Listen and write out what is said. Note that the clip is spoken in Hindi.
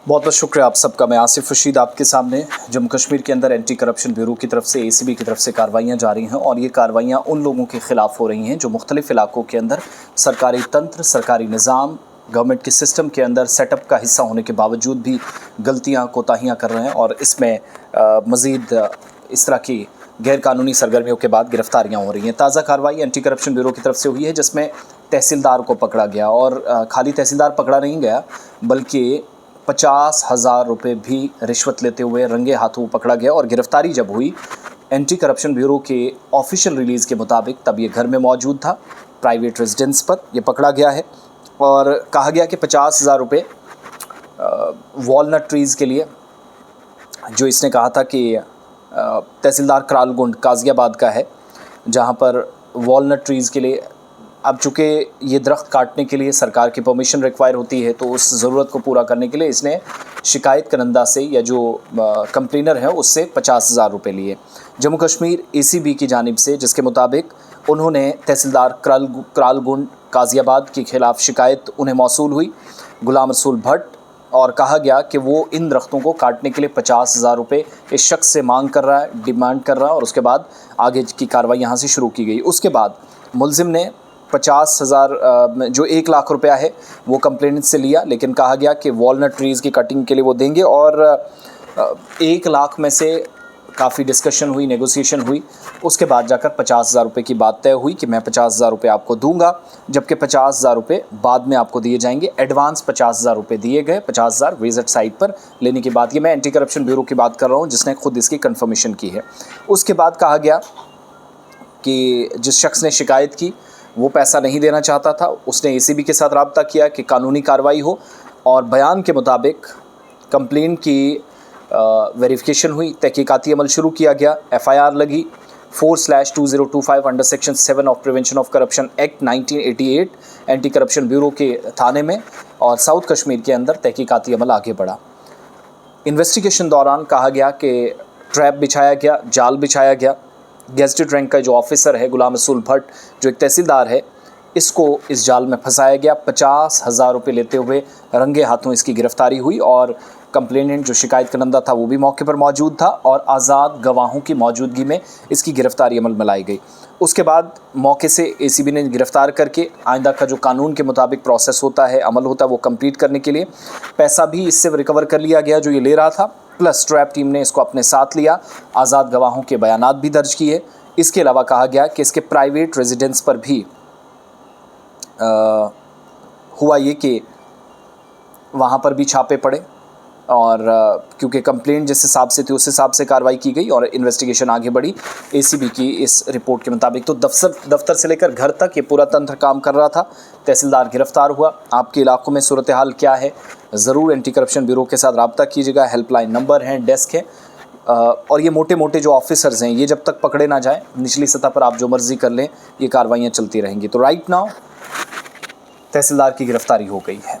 बहुत बहुत शुक्रिया आप सबका। मैं आसिफ रशीद आपके सामने। जम्मू कश्मीर के अंदर एंटी करप्शन ब्यूरो की तरफ से ACB की तरफ से कार्रवाइयाँ जारी हैं और ये कार्रवाइयाँ उन लोगों के ख़िलाफ़ हो रही हैं जो मुख्तलिफ़ इलाकों के अंदर सरकारी तंत्र, सरकारी निज़ाम, गवर्नमेंट के सिस्टम के अंदर सेटअप का हिस्सा होने के बावजूद भी गलतियाँ, कोताहियाँ कर रहे हैं और इसमें मज़ीद इस तरह की गैर कानूनी सरगर्मियों के बाद गिरफ्तारियाँ हो रही हैं। ताज़ा कार्रवाई एंटी करप्शन ब्यूरो की तरफ से हुई है जिसमें तहसीलदार को पकड़ा गया और खाली तहसीलदार पकड़ा नहीं गया बल्कि 50,000 रुपये भी रिश्वत लेते हुए रंगे हाथों पकड़ा गया। और गिरफ्तारी जब हुई एंटी करप्शन ब्यूरो के ऑफिशियल रिलीज़ के मुताबिक तब ये घर में मौजूद था, प्राइवेट रेजिडेंस पर ये पकड़ा गया है और कहा गया कि 50,000 रुपये वॉलनट ट्रीज़ के लिए, जो इसने कहा था कि तहसीलदार करालगुंड गाज़ियाबाद का है, जहाँ पर वॉलनट ट्रीज़ के लिए अब चूँकि ये दरख्त काटने के लिए सरकार की परमिशन रिक्वायर होती है तो उस ज़रूरत को पूरा करने के लिए इसने शिकायत करंदा से या जो कंप्लेनर है उससे 50,000 रुपये लिए। जम्मू कश्मीर ACB की जानिब से जिसके मुताबिक उन्होंने तहसीलदार करालगुंड गाज़ियाबाद के ख़िलाफ़ शिकायत उन्हें मौसूल हुई गुलाम रसूल भट्ट, और कहा गया कि वो इन दरख्तों को काटने के लिए 50,000 रुपये इस शख्स से मांग कर रहा है, डिमांड कर रहा है और उसके बाद आगे की कार्रवाई यहाँ से शुरू की गई। उसके बाद मुलजिम ने 50,000 जो 1 लाख रुपया है वो कंप्लेनेंट से लिया, लेकिन कहा गया कि वॉलनट ट्रीज़ की कटिंग के लिए वो देंगे और 1 लाख में से काफ़ी डिस्कशन हुई, नेगोशिएशन हुई, उसके बाद जाकर 50,000 रुपये की बात तय हुई कि मैं 50,000 रुपये आपको दूंगा, जबकि 50,000 रुपये बाद में आपको दिए जाएंगे। एडवांस 50,000 रुपये दिए गए, 50,000 विजिट साइट पर लेने की बात। ये मैं एंटी करप्शन ब्यूरो की बात कर रहा हूँ जिसने खुद इसकी कन्फर्मेशन की है। उसके बाद कहा गया कि जिस शख्स ने शिकायत की वो पैसा नहीं देना चाहता था, उसने ACB के साथ रब्ता किया कि कानूनी कार्रवाई हो और बयान के मुताबिक कंप्लेंट की वेरिफिकेशन हुई, तहकीकाती अमल शुरू किया गया, FIR लगी 4/2025 under section 7 of prevention of corruption act 1988 anti corruption bureau के थाने में, और साउथ कश्मीर के अंदर तहकीकाती अमल आगे बढ़ा। इन्वेस्टिगेशन दौरान कहा गया कि ट्रैप बिछाया गया, जाल बिछाया गया। गेजेटेड रैंक का जो ऑफिसर है गुलाम रसूल भट्ट, जो एक तहसीलदार है, इसको इस जाल में फंसाया गया। 50,000 रुपये लेते हुए रंगे हाथों इसकी गिरफ्तारी हुई और कंप्लेनेंट जो शिकायत करंदा था वो भी मौके पर मौजूद था और आज़ाद गवाहों की मौजूदगी में इसकी गिरफ्तारी अमल में लाई गई। उसके बाद मौके से ACB ने गिरफ़्तार करके आइंदा का जो कानून के मुताबिक प्रोसेस होता है, अमल होता है, वो कंप्लीट करने के लिए पैसा भी इससे रिकवर कर लिया गया जो ये ले रहा था, प्लस ट्रैप टीम ने इसको अपने साथ लिया। आज़ाद गवाहों के बयानात भी दर्ज किए। इसके अलावा कहा गया कि इसके प्राइवेट रेजिडेंस पर भी हुआ ये कि वहाँ पर भी छापे पड़े और क्योंकि कंप्लेंट जिस हिसाब से थी उस हिसाब से कार्रवाई की गई और इन्वेस्टिगेशन आगे बढ़ी ACB की इस रिपोर्ट के मुताबिक। तो दफ्तर से लेकर घर तक ये पूरा तंत्र काम कर रहा था। तहसीलदार गिरफ्तार हुआ। आपके इलाकों में सूरत हाल क्या है, ज़रूर एंटी करप्शन ब्यूरो के साथ रब्ता कीजिएगा। हेल्पलाइन नंबर हैं, डेस्क है, और ये मोटे मोटे जो ऑफिसर्स हैं ये जब तक पकड़े ना जाएँ, निचली सतह पर आप जो मर्ज़ी कर लें, ये कार्रवाइयाँ चलती रहेंगी। तो राइट नाउ तहसीलदार की गिरफ्तारी हो गई है।